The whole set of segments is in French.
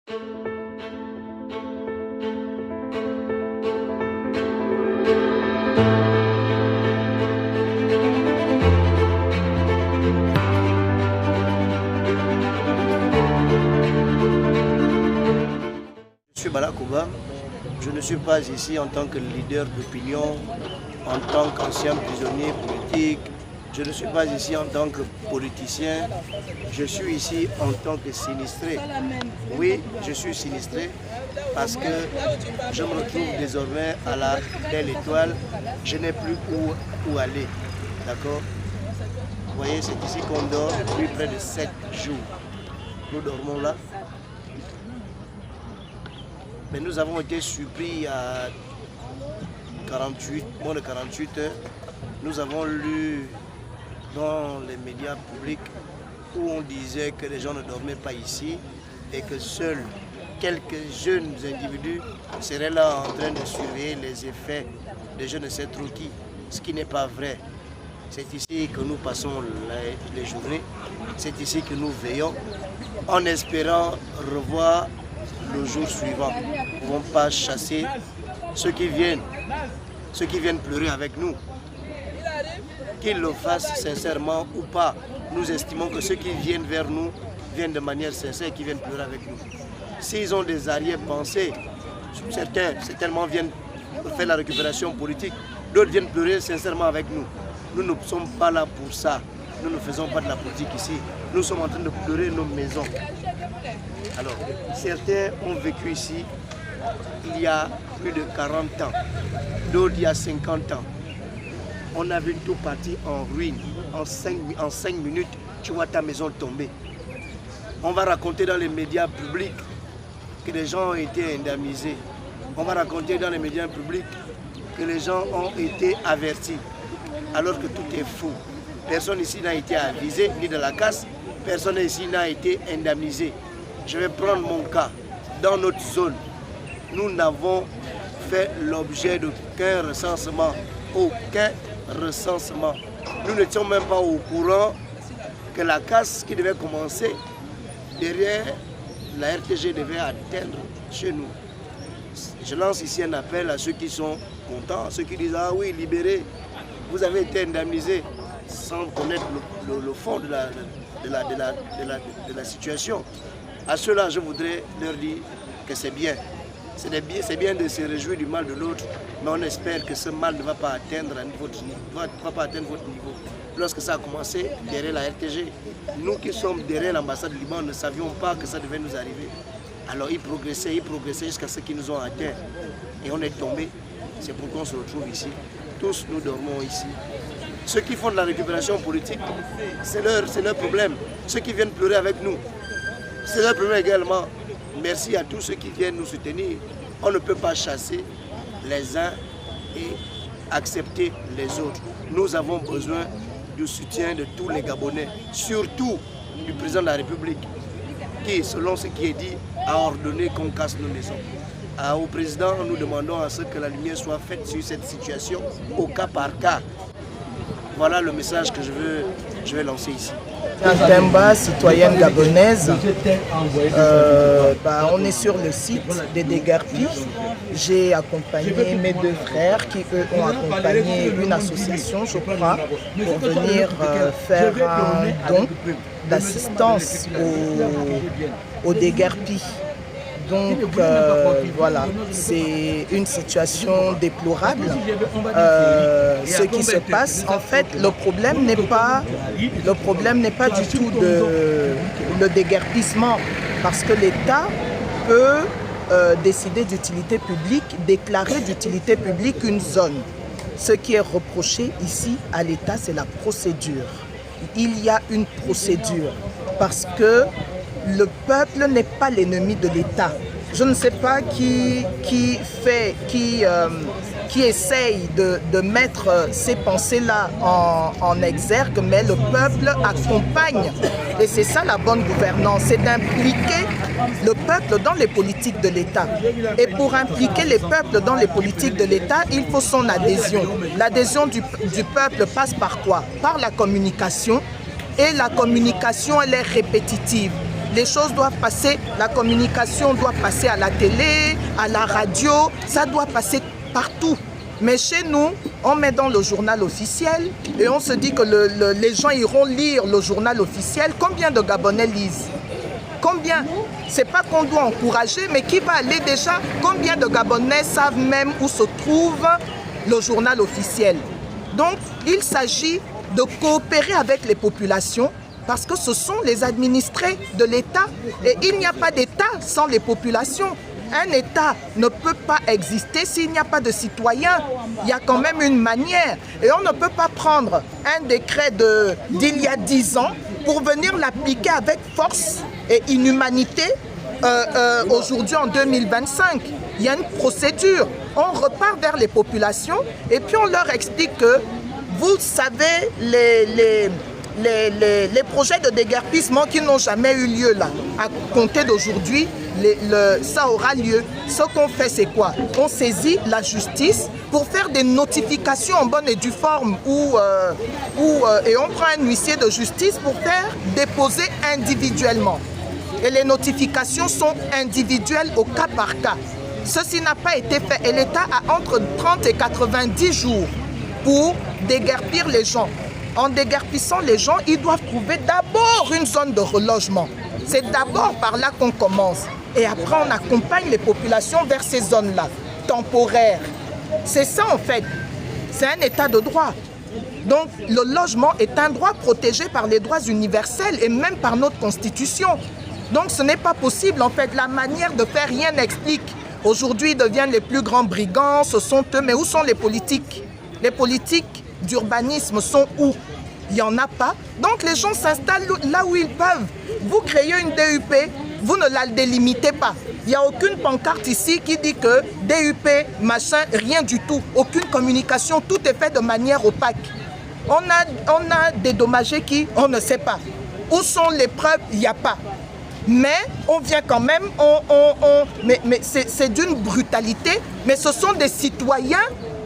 Je suis Barack Obama. Je ne suis pas ici en tant que leader d'opinion, en tant qu'ancien prisonnier politique. Je ne suis pas ici en tant que politicien. Je suis ici en tant que sinistré. Oui, je suis sinistré parce que je me retrouve désormais à la Belle Étoile. Je n'ai plus où aller. D'accord? Vous voyez, c'est ici qu'on dort depuis près de 7 jours. Nous dormons là. Mais nous avons été surpris à moins de 48 heures. Nous avons lu dans les médias publics où on disait que les gens ne dormaient pas ici et que seuls quelques jeunes individus seraient là en train de surveiller les effets de je ne sais trop qui, ce qui n'est pas vrai. C'est ici que nous passons les journées, c'est ici que nous veillons en espérant revoir le jour suivant. Nous ne pouvons pas chasser ceux qui viennent pleurer avec nous. Qu'ils le fassent sincèrement ou pas, nous estimons que ceux qui viennent vers nous viennent de manière sincère, qui viennent pleurer avec nous. S'ils ont des arrière-pensées, certainement viennent faire la récupération politique, d'autres viennent pleurer sincèrement avec nous. Nous ne sommes pas là pour ça. Nous ne faisons pas de la politique ici. Nous sommes en train de pleurer nos maisons. Alors, certains ont vécu ici il y a plus de 40 ans, d'autres il y a 50 ans. On a vu tout partir en ruine. En 5 minutes, tu vois ta maison tomber. On va raconter dans les médias publics que les gens ont été indemnisés. On va raconter dans les médias publics que les gens ont été avertis. Alors que tout est faux. Personne ici n'a été avisé, ni de la casse. Personne ici n'a été indemnisé. Je vais prendre mon cas. Dans notre zone, nous n'avons fait l'objet d'aucun recensement. Aucun recensement. Nous n'étions même pas au courant que la casse qui devait commencer, derrière, la RTG devait atteindre chez nous. Je lance ici un appel à ceux qui sont contents, ceux qui disent « Ah oui, libérez, vous avez été indemnisés » sans connaître le fond de la situation. À ceux-là, je voudrais leur dire que c'est bien. C'est bien de se réjouir du mal de l'autre, mais on espère que ce mal ne va pas atteindre votre niveau. Lorsque ça a commencé derrière la RTG, nous qui sommes derrière l'ambassade du Liban ne savions pas que ça devait nous arriver. Alors ils progressaient jusqu'à ce qu'ils nous ont atteints. Et on est tombé. C'est pourquoi on se retrouve ici. Tous nous dormons ici. Ceux qui font de la récupération politique, c'est leur problème. Ceux qui viennent pleurer avec nous, c'est leur problème également. Merci à tous ceux qui viennent nous soutenir. On ne peut pas chasser les uns et accepter les autres. Nous avons besoin du soutien de tous les Gabonais, surtout du président de la République, qui, selon ce qui est dit, a ordonné qu'on casse nos maisons. Au président, nous demandons à ce que la lumière soit faite sur cette situation, au cas par cas. Voilà le message que je vais lancer ici. Temba, citoyenne gabonaise, on est sur le site des Déguerpis. J'ai accompagné mes deux frères qui eux ont accompagné une association, je crois, pour venir faire un don d'assistance aux Déguerpis. Donc voilà, c'est une situation déplorable. Ce qui se passe, en fait, le problème n'est pas du tout le déguerpissement, parce que l'État peut décider d'utilité publique, déclarer d'utilité publique une zone. Ce qui est reproché ici à l'État, c'est la procédure. Il y a une procédure, parce que le peuple n'est pas l'ennemi de l'État. Je ne sais pas qui essaye de mettre ces pensées-là en exergue, mais le peuple accompagne. Et c'est ça la bonne gouvernance, c'est d'impliquer le peuple dans les politiques de l'État. Et pour impliquer les peuples dans les politiques de l'État, il faut son adhésion. L'adhésion du peuple passe par quoi? Par la communication. Et la communication, elle est répétitive. les choses doivent passer, la communication doit passer à la télé, à la radio, ça doit passer partout. Mais chez nous, on met dans le journal officiel et on se dit que les gens iront lire le journal officiel. Combien de Gabonais lisent? Combien? C'est pas qu'on doit encourager, mais qui va aller déjà? Combien de Gabonais savent même où se trouve le journal officiel? Donc, il s'agit de coopérer avec les populations parce que ce sont les administrés de l'État et il n'y a pas d'État sans les populations. Un État ne peut pas exister s'il n'y a pas de citoyens. Il y a quand même une manière. Et on ne peut pas prendre un décret d'il y a 10 ans pour venir l'appliquer avec force et inhumanité aujourd'hui en 2025. Il y a une procédure. On repart vers les populations et puis on leur explique que, vous savez, les projets de déguerpissement qui n'ont jamais eu lieu là, à compter d'aujourd'hui, ça aura lieu. Ce qu'on fait, c'est quoi? On saisit la justice pour faire des notifications en bonne et due forme et on prend un huissier de justice pour faire déposer individuellement. Et les notifications sont individuelles au cas par cas. Ceci n'a pas été fait et l'État a entre 30 et 90 jours pour déguerpir les gens. En déguerpissant les gens, ils doivent trouver d'abord une zone de relogement. C'est d'abord par là qu'on commence. Et après, on accompagne les populations vers ces zones-là, temporaires. C'est ça en fait. C'est un état de droit. Donc le logement est un droit protégé par les droits universels et même par notre constitution. Donc ce n'est pas possible en fait. La manière de faire, rien n'explique. Aujourd'hui, ils deviennent les plus grands brigands, ce sont eux. Mais où sont les politiques? Les politiques d'urbanisme sont où? Il n'y en a pas. Donc les gens s'installent là où ils peuvent. Vous créez une DUP, vous ne la délimitez pas. Il n'y a aucune pancarte ici qui dit que DUP, machin, rien du tout. Aucune communication, tout est fait de manière opaque. On a dédommagé qui? On ne sait pas. Où sont les preuves? Il n'y a pas. Mais on vient quand même, mais c'est d'une brutalité, mais ce sont des citoyens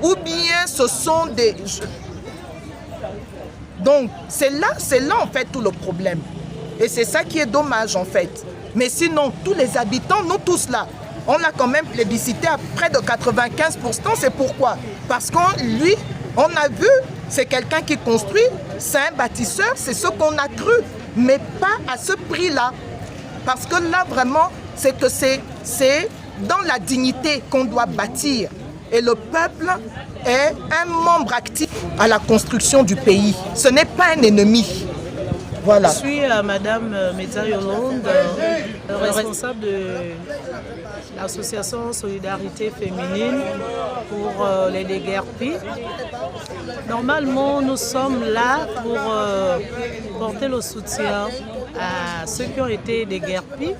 ou bien ce sont des... Donc c'est là en fait tout le problème. Et c'est ça qui est dommage en fait. Mais sinon, tous les habitants, nous tous là, on l'a quand même plébiscité à près de 95%. C'est pourquoi? Parce qu'on lui, on a vu, c'est quelqu'un qui construit, c'est un bâtisseur, c'est ce qu'on a cru, mais pas à ce prix-là. Parce que là, vraiment, c'est que c'est dans la dignité qu'on doit bâtir. Et le peuple est un membre actif à la construction du pays. Ce n'est pas un ennemi. Voilà. Je suis Madame Medza Yolande, responsable de l'association Solidarité Féminine pour les déguerpis. Normalement, nous sommes là pour porter le soutien à ceux qui ont été déguerpis.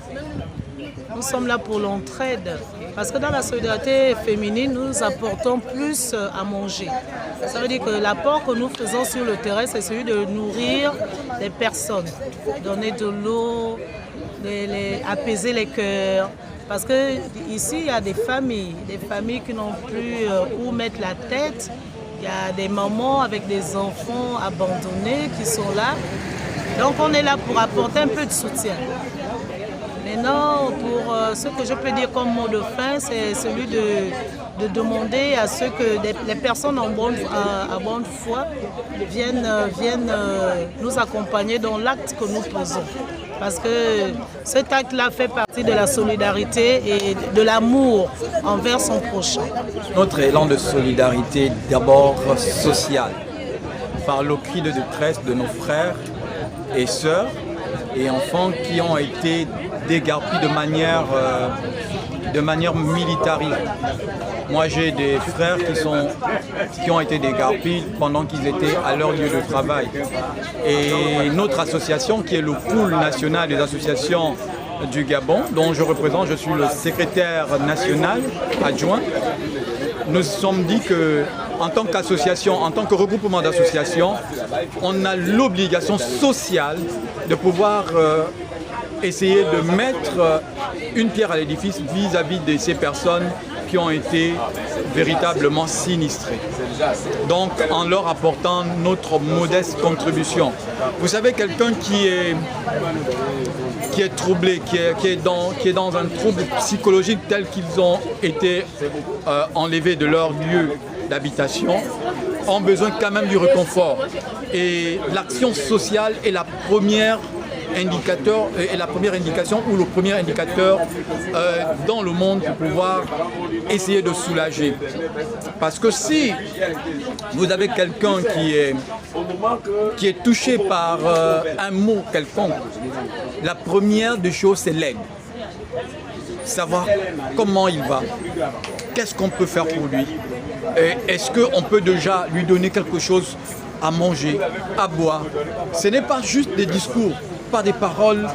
Nous sommes là pour l'entraide. Parce que dans la solidarité féminine, nous apportons plus à manger. Ça veut dire que l'apport que nous faisons sur le terrain, c'est celui de nourrir les personnes, donner de l'eau, apaiser les cœurs. Parce qu'ici, il y a des familles qui n'ont plus où mettre la tête. Il y a des mamans avec des enfants abandonnés qui sont là. Donc on est là pour apporter un peu de soutien. Maintenant, pour ce que je peux dire comme mot de fin, c'est celui de demander à ce que les personnes à bonne foi viennent nous accompagner dans l'acte que nous posons. Parce que cet acte-là fait partie de la solidarité et de l'amour envers son prochain. Notre élan de solidarité d'abord social, par le cri de détresse de nos frères et sœurs et enfants qui ont été déguerpis de manière militariste. Moi j'ai des frères qui ont été déguerpis pendant qu'ils étaient à leur lieu de travail. Et notre association qui est le pool national des associations du Gabon, dont je suis le secrétaire national adjoint, nous nous sommes dit qu'en tant qu'association, en tant que regroupement d'associations, on a l'obligation sociale de pouvoir essayer de mettre une pierre à l'édifice vis-à-vis de ces personnes qui ont été véritablement sinistrés. Donc, en leur apportant notre modeste contribution. Vous savez, quelqu'un qui est troublé, qui est dans un trouble psychologique tel qu'ils ont été enlevés de leur lieu d'habitation, ont besoin quand même du réconfort. Et l'action sociale est la première indication ou le premier indicateur dans le monde pour pouvoir essayer de soulager. Parce que si vous avez quelqu'un qui est touché par un mot quelconque, la première des choses, c'est l'aide. Savoir comment il va, qu'est-ce qu'on peut faire pour lui. Est-ce qu'on peut déjà lui donner quelque chose à manger, à boire. Ce n'est pas juste des discours, pas des paroles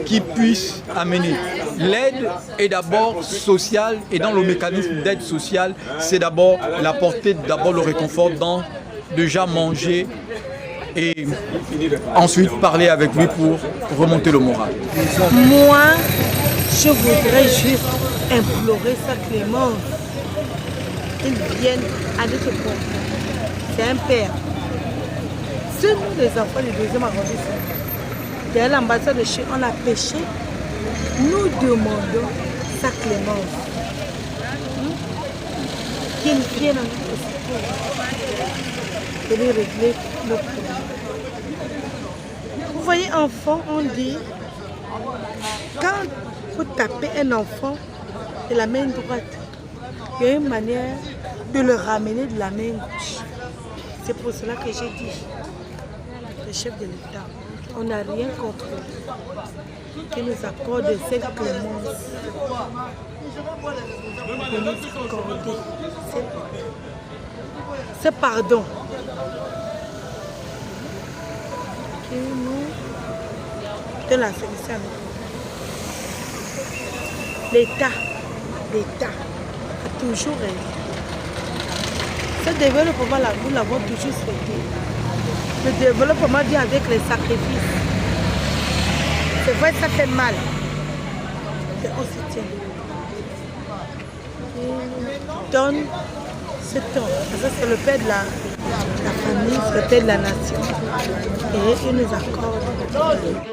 qui puissent amener. L'aide est d'abord sociale et dans le mécanisme d'aide sociale, c'est d'abord l'apporter le réconfort dans déjà manger et ensuite parler avec lui pour remonter le moral. Moi, je voudrais juste implorer sa clémence. Qu'ils viennent à notre compte. C'est un père. Si nous, les enfants du deuxième arrondissement, derrière l'ambassade de Chine, on a péché, nous demandons sa clémence. Qu'ils viennent à notre secours et les régler nos problèmes. Vous voyez, enfant, on dit, quand vous tapez un enfant de la main droite, il y a une manière de le ramener de la main gauche. C'est pour cela que j'ai dit, le chef de l'État, on n'a rien contre lui, qu'il nous accorde cette clémence pour nous accorder ce pardon. Qui nous donne la solution. L'État a toujours raison. Ce développement là, nous l'avons toujours souhaité. Le développement vient avec les sacrifices. C'est vrai que ça fait mal. Mais on se tient. Il donne ce temps. Parce que c'est le père de la famille, c'est le père de la nation. Et il nous accorde.